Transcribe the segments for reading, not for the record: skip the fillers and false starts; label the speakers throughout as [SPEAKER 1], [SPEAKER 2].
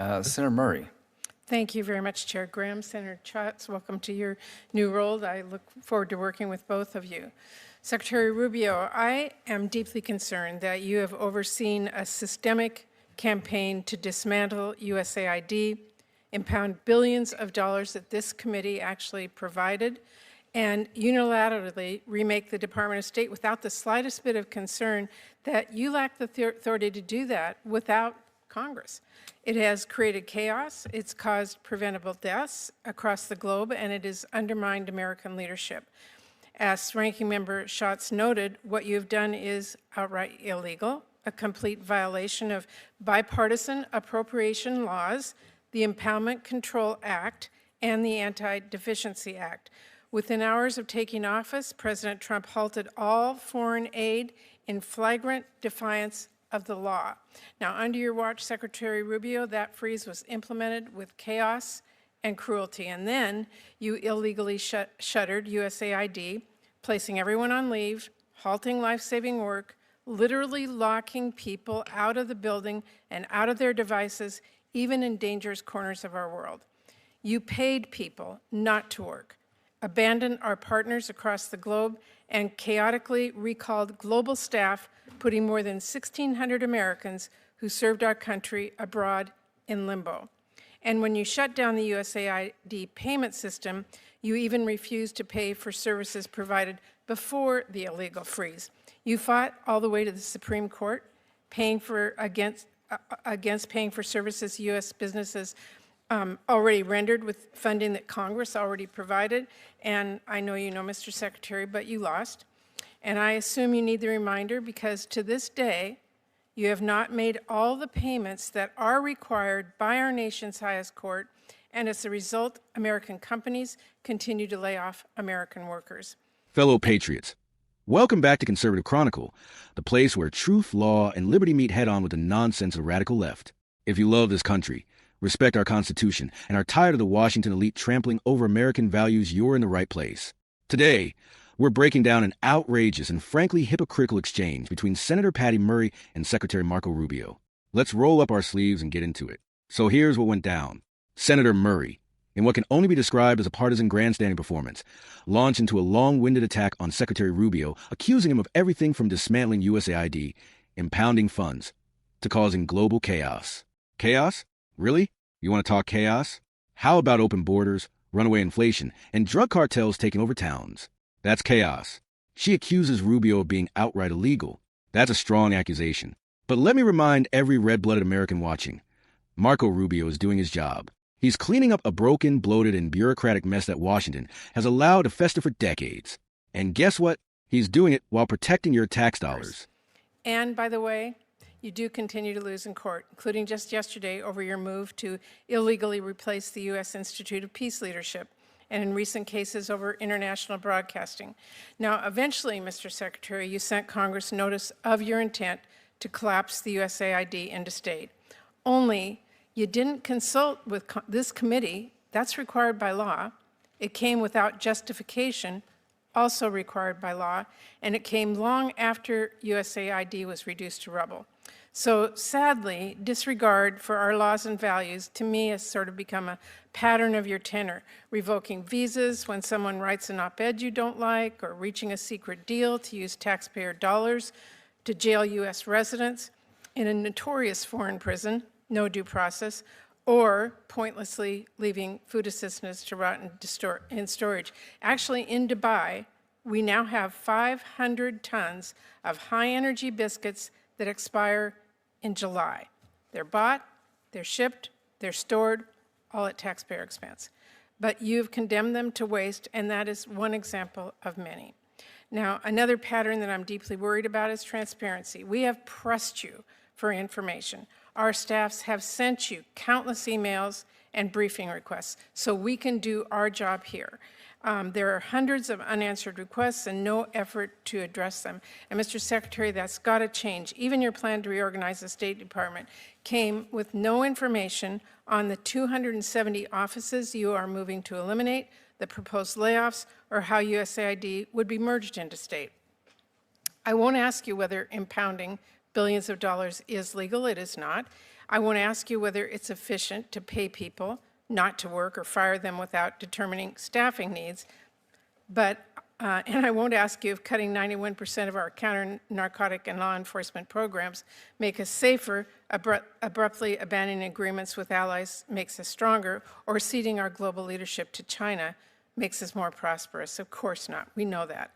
[SPEAKER 1] Senator Murray.
[SPEAKER 2] Thank you very much, Chair Graham. Senator Schatz, welcome to your new role. I look forward to working with both of you. Secretary Rubio, I am deeply concerned that you have overseen a systemic campaign to dismantle USAID, impound billions of dollars that this committee actually provided, and unilaterally remake the Department of State without the slightest bit of concern that you lack the authority to do that without Congress. It has created chaos, it's caused preventable deaths across the globe, and it has undermined American leadership. As Ranking Member Schatz noted, what you've done is outright illegal, a complete violation of bipartisan appropriation laws, the Impoundment Control Act, and the Anti-Deficiency Act. Within hours of taking office, President Trump halted all foreign aid in flagrant defiance of the law. Now, under your watch, Secretary Rubio, that freeze was implemented with chaos and cruelty. And then you illegally shuttered USAID, placing everyone on leave, halting life-saving work, literally locking people out of the building and out of their devices, even in dangerous corners of our world. You paid people not to work, abandoned our partners across the globe, and chaotically recalled global staff, putting more than 1,600 Americans who served our country abroad in limbo. And when you shut down the USAID payment system, you even refused to pay for services provided before the illegal freeze. You fought all the way to the Supreme Court, against paying for services U.S. businesses already rendered with funding that Congress already provided. And I know you know, Mr. Secretary, but you lost. And I assume you need the reminder because to this day, you have not made all the payments that are required by our nation's highest court, and as a result, American companies continue to lay off American workers.
[SPEAKER 3] Fellow patriots, welcome back to Conservative Chronicle, the place where truth, law, and liberty meet head-on with the nonsense of the radical left. If you love this country, respect our Constitution, and are tired of the Washington elite trampling over American values, you're in the right place. Today, we're breaking down an outrageous and frankly hypocritical exchange between Senator Patty Murray and Secretary Marco Rubio. Let's roll up our sleeves and get into it. So here's what went down. Senator Murray, in what can only be described as a partisan grandstanding performance, launched into a long-winded attack on Secretary Rubio, accusing him of everything from dismantling USAID, impounding funds, to causing global chaos. Chaos? Really? You want to talk chaos? How about open borders, runaway inflation, and drug cartels taking over towns? That's chaos. She accuses Rubio of being outright illegal. That's a strong accusation. But let me remind every red-blooded American watching, Marco Rubio is doing his job. He's cleaning up a broken, bloated, and bureaucratic mess that Washington has allowed to fester for decades. And guess what? He's doing it while protecting your tax dollars.
[SPEAKER 2] And by the way, you do continue to lose in court, including just yesterday over your move to illegally replace the U.S. Institute of Peace Leadership, and in recent cases over international broadcasting. Now, eventually, Mr. Secretary, you sent Congress notice of your intent to collapse the USAID into state. Only you didn't consult with this committee. That's required by law. It came without justification, also required by law, and it came long after USAID was reduced to rubble. So sadly, disregard for our laws and values, to me, has sort of become a pattern of your tenor, revoking visas when someone writes an op-ed you don't like, or reaching a secret deal to use taxpayer dollars to jail U.S. residents in a notorious foreign prison, no due process, or pointlessly leaving food assistance to rot in storage. Actually, in Dubai, we now have 500 tons of high-energy biscuits that expire in July. They're bought, they're shipped, they're stored, all at taxpayer expense. But you've condemned them to waste, and that is one example of many. Now, another pattern that I'm deeply worried about is transparency. We have pressed you for information. Our staffs have sent you countless emails and briefing requests so we can do our job here. There are hundreds of unanswered requests and no effort to address them. And Mr. Secretary, that's got to change. Even your plan to reorganize the State Department came with no information on the 270 offices you are moving to eliminate, the proposed layoffs, or how USAID would be merged into state. I won't ask you whether impounding billions of dollars is legal. It is not. I won't ask you whether it's efficient to pay people not to work or fire them without determining staffing needs, and I won't ask you if cutting 91% of our counter-narcotic and law enforcement programs make us safer, abruptly abandoning agreements with allies makes us stronger, or ceding our global leadership to China makes us more prosperous. Of course not. We know that.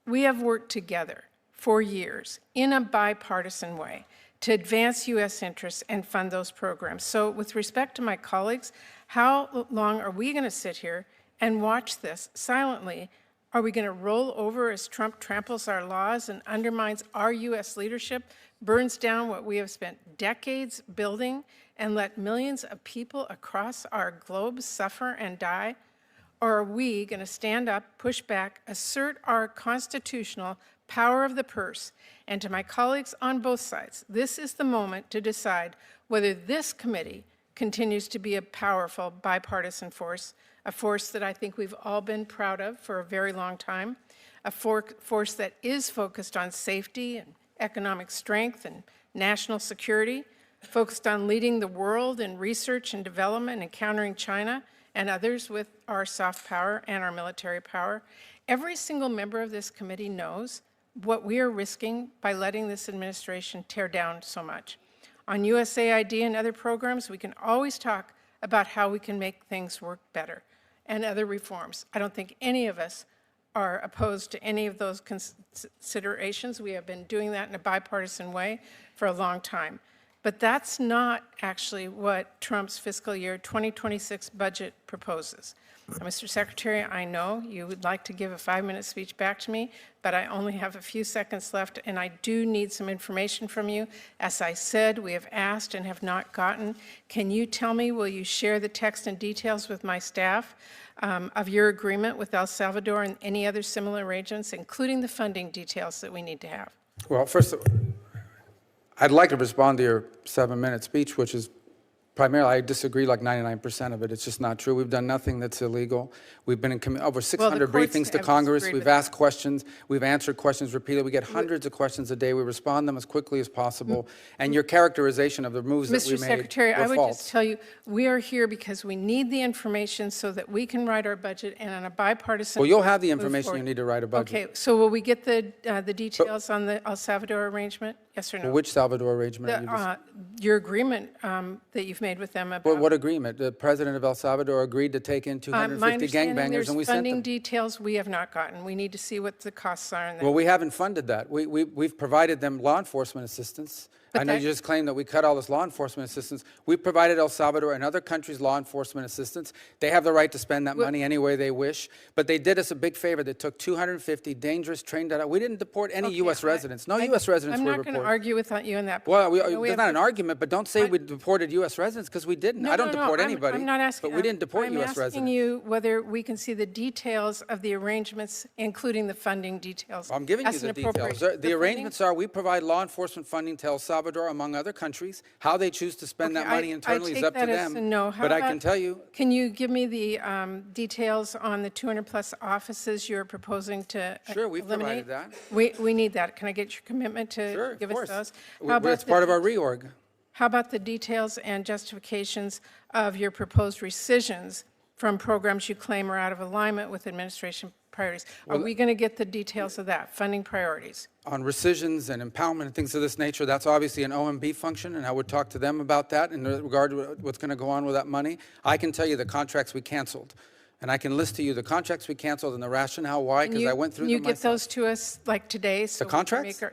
[SPEAKER 2] We have worked together for years in a bipartisan way to advance U.S. interests and fund those programs. So with respect to my colleagues, how long are we going to sit here and watch this silently? Are we going to roll over as Trump tramples our laws and undermines our U.S. leadership, burns down what we have spent decades building, and let millions of people across our globe suffer and die? Or are we going to stand up, push back, assert our constitutional power of the purse? And to my colleagues on both sides, this is the moment to decide whether this committee continues to be a powerful bipartisan force, a force that I think we've all been proud of for a very long time, a force that is focused on safety and economic strength and national security, focused on leading the world in research and development and countering China and others with our soft power and our military power. Every single member of this committee knows what we are risking by letting this administration tear down so much. On USAID and other programs, we can always talk about how we can make things work better and other reforms. I don't think any of us are opposed to any of those considerations. We have been doing that in a bipartisan way for a long time. But that's not actually what Trump's fiscal year 2026 budget proposes. Mr. Secretary, I know you would like to give a 5-minute speech back to me, but I only have a few seconds left, and I do need some information from you. As I said, we have asked and have not gotten. Can you tell me, will you share the text and details with my staff of your agreement with El Salvador and any other similar arrangements, including the funding details that we need to have?
[SPEAKER 1] Well, first, I'd like to respond to your 7-minute speech, which is primarily, I disagree like 99% of it. It's just not true. We've done nothing that's illegal. We've been in over 600 briefings to Congress. We've asked questions. We've answered questions repeatedly. We get hundreds of questions a day. We respond them as quickly as possible. And your characterization of the moves that we made
[SPEAKER 2] Mr. Secretary, I would
[SPEAKER 1] false.
[SPEAKER 2] just tell you, we are here because we need the information so that we can write our budget and on a bipartisan.
[SPEAKER 1] Well, you'll have the information you need to write a budget.
[SPEAKER 2] Okay, so will we get the details on the El Salvador arrangement? Yes or no?
[SPEAKER 1] Well, which Salvador arrangement?
[SPEAKER 2] Your agreement that you've made with them about.
[SPEAKER 1] Well, what agreement? The president of El Salvador agreed to take in 250 gangbangers, and we sent them.
[SPEAKER 2] Funding details we have not gotten. We need to see what the costs are.
[SPEAKER 1] Well, we haven't funded that. We've provided them law enforcement assistance. I know you just claimed that we cut all this law enforcement assistance. We've provided El Salvador and other countries law enforcement assistance. They have the right to spend that money any way they wish. But they did us a big favor. They took 250 dangerous, trained out. We didn't deport any U.S. residents. No U.S. residents were reported.
[SPEAKER 2] I'm not going to argue with you on that.
[SPEAKER 1] Well, it's not an argument, but don't say we deported U.S. residents, because we didn't. I don't deport anybody.
[SPEAKER 2] I'm not asking.
[SPEAKER 1] But we didn't deport U.S. residents.
[SPEAKER 2] I'm asking you whether we can see the details of the arrangements, including the funding details.
[SPEAKER 1] Well, I'm giving you the details. The arrangements are we provide law enforcement funding to El Salvador, among other countries. How they choose to spend that money internally is up to them.
[SPEAKER 2] No.
[SPEAKER 1] But I can tell you.
[SPEAKER 2] Can you give me the details on the 200-plus offices you're proposing to
[SPEAKER 1] Sure, we've
[SPEAKER 2] eliminate?
[SPEAKER 1] provided that.
[SPEAKER 2] We need that. Can I get your commitment to give us those?
[SPEAKER 1] It's part of our reorg.
[SPEAKER 2] How about the details and justifications of your proposed rescissions from programs you claim are out of alignment with administration priorities? Are we going to get the details of that, funding priorities?
[SPEAKER 1] On rescissions and impoundment and things of this nature, that's obviously an OMB function, and I would talk to them about that in regard to what's going to go on with that money. I can tell you the contracts we canceled, and I can list to you the contracts we canceled and the rationale why, because I went through them myself.
[SPEAKER 2] Can you get those to us like today? So
[SPEAKER 1] the contracts?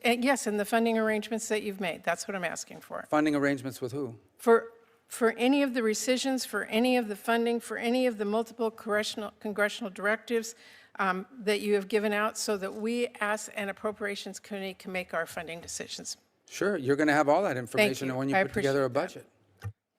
[SPEAKER 2] Yes, and the funding arrangements that you've made. That's what I'm asking for.
[SPEAKER 1] Funding arrangements with who?
[SPEAKER 2] For any of the rescissions, for any of the funding, for any of the multiple congressional directives that you have given out, so that we as an appropriations committee can make our funding decisions.
[SPEAKER 1] Sure, you're going to have all that information when you put together a budget.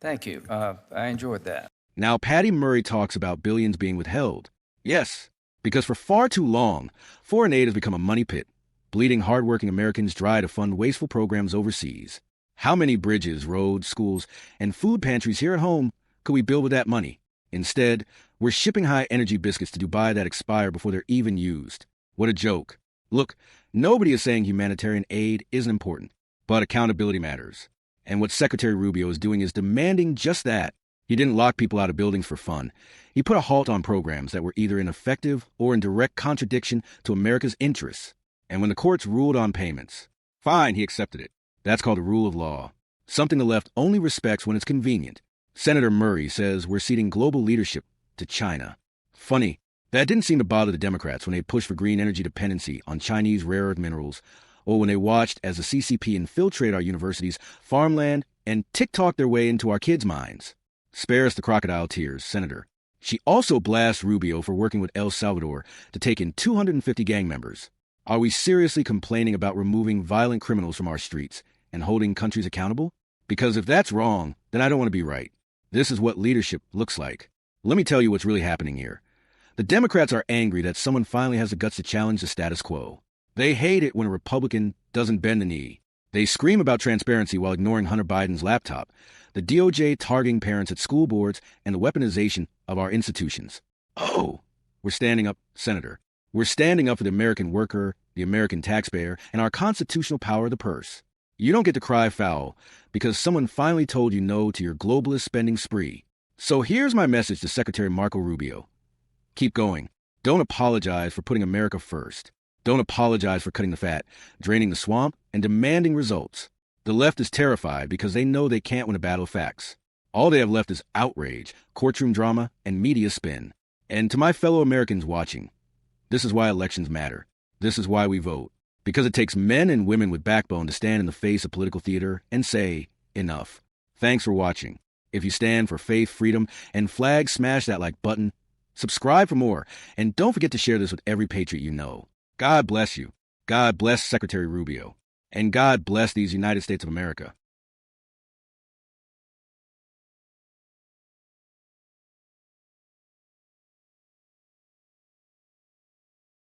[SPEAKER 4] Thank you. I enjoyed that.
[SPEAKER 3] Now, Patty Murray talks about billions being withheld. Yes, because for far too long, foreign aid has become a money pit, bleeding hardworking Americans dry to fund wasteful programs overseas. How many bridges, roads, schools, and food pantries here at home could we build with that money? Instead, we're shipping high-energy biscuits to Dubai that expire before they're even used. What a joke. Look, nobody is saying humanitarian aid isn't important, but accountability matters. And what Secretary Rubio is doing is demanding just that. He didn't lock people out of buildings for fun. He put a halt on programs that were either ineffective or in direct contradiction to America's interests. And when the courts ruled on payments, fine, he accepted it. That's called the rule of law, something the left only respects when it's convenient. Senator Murray says we're ceding global leadership to China. Funny, that didn't seem to bother the Democrats when they pushed for green energy dependency on Chinese rare earth minerals, or when they watched as the CCP infiltrate our universities, farmland, and TikTok their way into our kids' minds. Spare us the crocodile tears, Senator. She also blasts Rubio for working with El Salvador to take in 250 gang members. Are we seriously complaining about removing violent criminals from our streets and holding countries accountable? Because if that's wrong, then I don't want to be right. This is what leadership looks like. Let me tell you what's really happening here. The Democrats are angry that someone finally has the guts to challenge the status quo. They hate it when a Republican doesn't bend the knee. They scream about transparency while ignoring Hunter Biden's laptop, the DOJ targeting parents at school boards, and the weaponization of our institutions. Oh, we're standing up, Senator. We're standing up for the American worker, the American taxpayer, and our constitutional power of the purse. You don't get to cry foul because someone finally told you no to your globalist spending spree. So here's my message to Secretary Marco Rubio. Keep going. Don't apologize for putting America first. Don't apologize for cutting the fat, draining the swamp, and demanding results. The left is terrified because they know they can't win a battle of facts. All they have left is outrage, courtroom drama, and media spin. And to my fellow Americans watching, this is why elections matter. This is why we vote. Because it takes men and women with backbone to stand in the face of political theater and say, enough. Thanks for watching. If you stand for faith, freedom, and flag, smash that like button. Subscribe for more. And don't forget to share this with every patriot you know. God bless you. God bless Secretary Rubio. And God bless these United States of America.